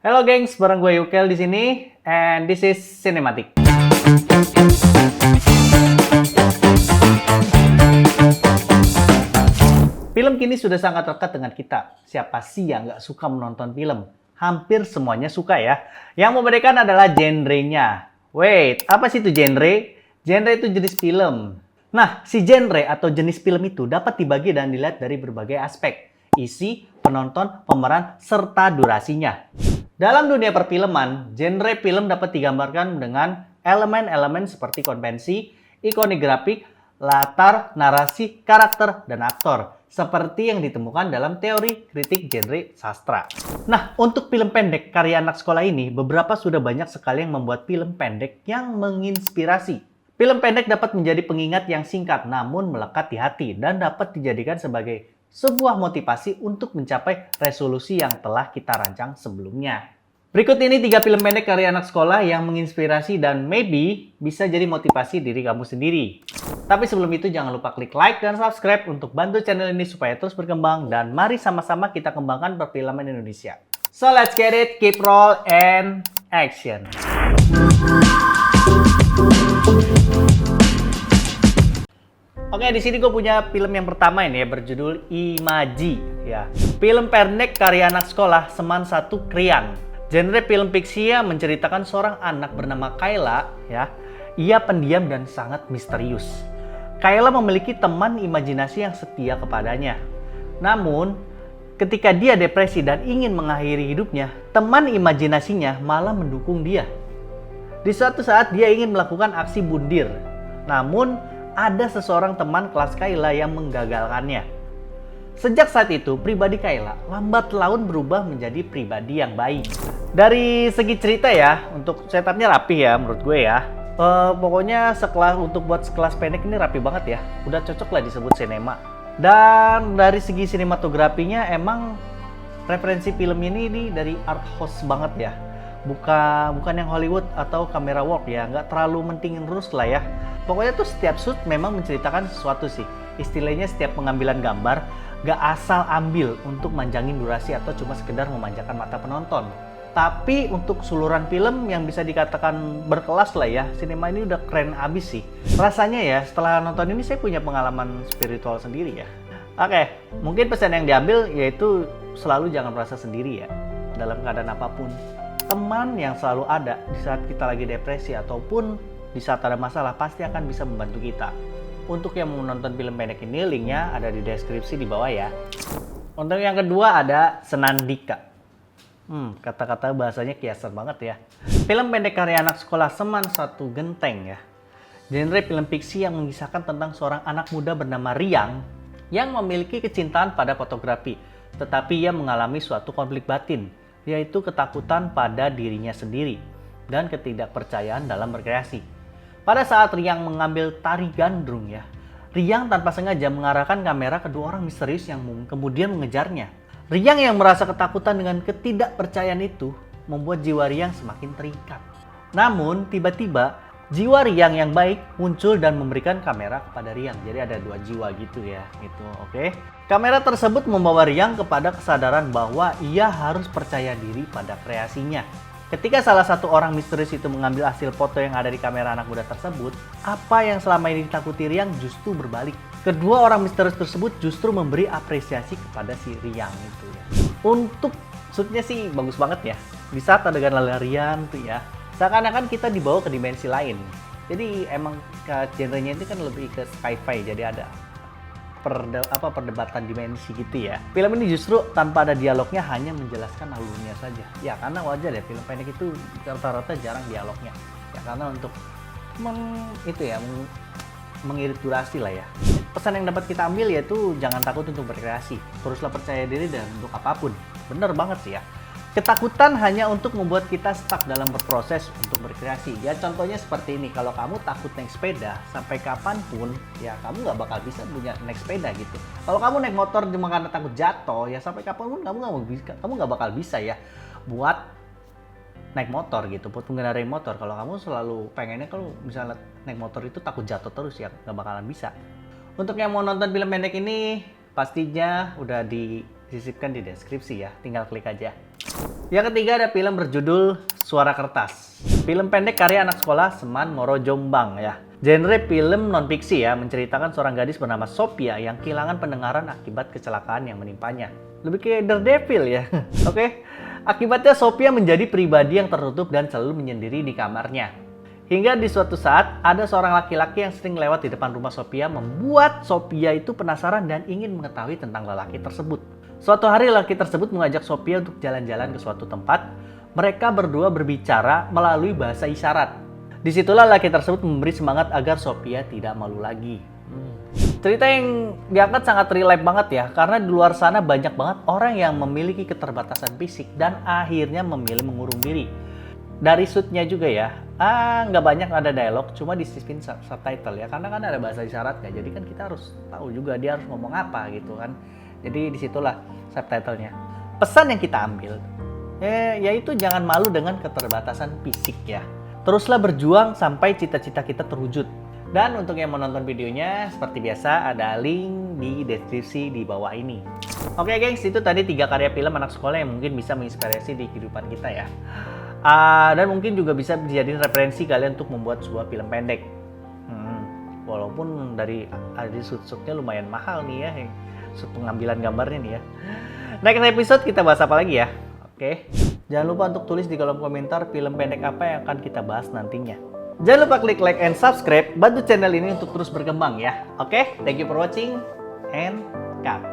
Halo gengs, bareng gue Yukel di sini, and this is Cinematic. Film kini sudah sangat lekat dengan kita. Siapa sih yang nggak suka menonton film? Hampir semuanya suka ya. Yang membedakan adalah genrenya. Wait, apa sih itu genre? Genre itu jenis film. Nah, si genre atau jenis film itu dapat dibagi dan dilihat dari berbagai aspek. Isi, penonton, pemeran, serta durasinya. Dalam dunia perfilman, genre film dapat digambarkan dengan elemen-elemen seperti konvensi, ikonografik, latar, narasi, karakter, dan aktor. Seperti yang ditemukan dalam teori kritik genre sastra. Nah, untuk film pendek karya anak sekolah ini, beberapa sudah banyak sekali yang membuat film pendek yang menginspirasi. Film pendek dapat menjadi pengingat yang singkat namun melekat di hati dan dapat dijadikan sebagai sebuah motivasi untuk mencapai resolusi yang telah kita rancang sebelumnya. Berikut ini 3 film pendek karya anak sekolah yang menginspirasi dan maybe bisa jadi motivasi diri kamu sendiri. Tapi sebelum itu jangan lupa klik like dan subscribe untuk bantu channel ini supaya terus berkembang dan mari sama-sama kita kembangkan perfilman Indonesia. So let's get it, keep roll and action. Oke, di sini gue punya film yang pertama ini ya, berjudul Imaji ya. Film pendek karya anak sekolah Seman 1 Krian. Genre film fiksi yang menceritakan seorang anak bernama Kayla ya. Ia pendiam dan sangat misterius. Kayla memiliki teman imajinasi yang setia kepadanya. Namun, ketika dia depresi dan ingin mengakhiri hidupnya, teman imajinasinya malah mendukung dia. Di suatu saat dia ingin melakukan aksi bundir. Namun, ada seseorang teman kelas Kayla yang menggagalkannya. Sejak saat itu, pribadi Kayla lambat laun berubah menjadi pribadi yang baik. Dari segi cerita ya, untuk setupnya rapi ya menurut gue ya. Pokoknya untuk buat sekelas pendek ini rapi banget ya. Udah cocok lah disebut sinema. Dan dari segi sinematografinya emang referensi film ini dari art house banget ya. Bukan yang Hollywood atau kamera work ya, nggak terlalu mentingin terus lah ya. Pokoknya tuh setiap shoot memang menceritakan sesuatu sih. Istilahnya setiap pengambilan gambar gak asal ambil untuk manjangin durasi atau cuma sekedar memanjakan mata penonton. Tapi untuk keseluruhan film yang bisa dikatakan berkelas lah ya, sinema ini udah keren abis sih. Rasanya ya setelah nonton ini saya punya pengalaman spiritual sendiri ya. Oke, mungkin pesan yang diambil yaitu selalu jangan merasa sendiri ya. Dalam keadaan apapun, teman yang selalu ada di saat kita lagi depresi ataupun di saat ada masalah pasti akan bisa membantu kita. Untuk yang mau nonton film pendek ini, linknya ada di deskripsi di bawah ya. Untuk yang kedua ada Senandika. Kata-kata bahasanya kiasan banget ya. Film pendek karya anak sekolah Seman 1 Genteng ya. Genre film fiksi yang mengisahkan tentang seorang anak muda bernama Riang yang memiliki kecintaan pada fotografi. Tetapi ia mengalami suatu konflik batin, yaitu ketakutan pada dirinya sendiri dan ketidakpercayaan dalam berkreasi. Pada saat Riang mengambil tari gandrung ya, Riang tanpa sengaja mengarahkan kamera ke dua orang misterius yang kemudian mengejarnya. Riang yang merasa ketakutan dengan ketidakpercayaan itu membuat jiwa Riang semakin terikat. Namun tiba-tiba jiwa Riang yang baik muncul dan memberikan kamera kepada Riang. Jadi ada dua jiwa gitu ya, gitu. Oke. Kamera tersebut membawa Riang kepada kesadaran bahwa ia harus percaya diri pada kreasinya. Ketika salah satu orang misterius itu mengambil hasil foto yang ada di kamera anak muda tersebut, apa yang selama ini ditakuti Riang justru berbalik. Kedua orang misterius tersebut justru memberi apresiasi kepada si Riang itu ya. Untuk shootnya sih bagus banget ya. Di saat adegan larian tuh ya, seakan-akan kita dibawa ke dimensi lain. Jadi emang genrenya itu kan lebih ke sci-fi, jadi ada perdebatan dimensi gitu ya. Film ini justru tanpa ada dialognya hanya menjelaskan alurnya saja. Ya karena wajar ya, film pendek itu rata-rata jarang dialognya. Ya karena untuk mengirit durasi lah ya. Pesan yang dapat kita ambil yaitu jangan takut untuk berkreasi. Teruslah percaya diri dan untuk apapun. Bener banget sih ya. Ketakutan hanya untuk membuat kita stuck dalam berproses untuk berkreasi. Ya contohnya seperti ini, kalau kamu takut naik sepeda, sampai kapanpun ya kamu nggak bakal bisa punya naik sepeda gitu. Kalau kamu naik motor cuma karena takut jatuh, ya sampai kapanpun kamu nggak bakal bisa ya buat naik motor gitu, buat mengendarai motor. Kalau kamu selalu pengennya kalau misalnya naik motor itu takut jatuh terus ya nggak bakalan bisa. Untuk yang mau nonton film pendek ini, pastinya udah disisipkan di deskripsi ya, tinggal klik aja. Yang ketiga ada film berjudul Suara Kertas. Film pendek karya anak sekolah Seman Moro Jombang ya. Genre film non-fiksi ya, menceritakan seorang gadis bernama Sophia yang kehilangan pendengaran akibat kecelakaan yang menimpanya. Lebih kayak Daredevil ya. Oke. Akibatnya Sophia menjadi pribadi yang tertutup dan selalu menyendiri di kamarnya. Hingga di suatu saat ada seorang laki-laki yang sering lewat di depan rumah Sophia membuat Sophia itu penasaran dan ingin mengetahui tentang lelaki tersebut. Suatu hari lelaki tersebut mengajak Sophia untuk jalan-jalan ke suatu tempat. Mereka berdua berbicara melalui bahasa isyarat. Disitulah laki tersebut memberi semangat agar Sophia tidak malu lagi. Cerita yang diangkat sangat relate banget ya, karena di luar sana banyak banget orang yang memiliki keterbatasan fisik dan akhirnya memilih mengurung diri. Dari shootnya juga ya, nggak banyak ada dialog, cuma disisipin subtitle ya, karena kan ada bahasa isyarat ya, jadi kan kita harus tahu juga dia harus ngomong apa gitu kan. Jadi disitulah subtitlenya. Pesan yang kita ambil, yaitu jangan malu dengan keterbatasan fisik ya. Teruslah berjuang sampai cita-cita kita terwujud. Dan untuk yang mau nonton videonya, seperti biasa ada link di deskripsi di bawah ini. Oke gengs, itu tadi 3 karya film anak sekolah yang mungkin bisa menginspirasi di kehidupan kita ya. Dan mungkin juga bisa dijadiin referensi kalian untuk membuat sebuah film pendek. Walaupun dari shoot-shootnya lumayan mahal nih ya, pengambilan gambarnya nih ya. Next episode kita bahas apa lagi ya? Oke. Jangan lupa untuk tulis di kolom komentar film pendek apa yang akan kita bahas nantinya. Jangan lupa klik like and subscribe, bantu channel ini untuk terus berkembang ya. Oke, thank you for watching and cut.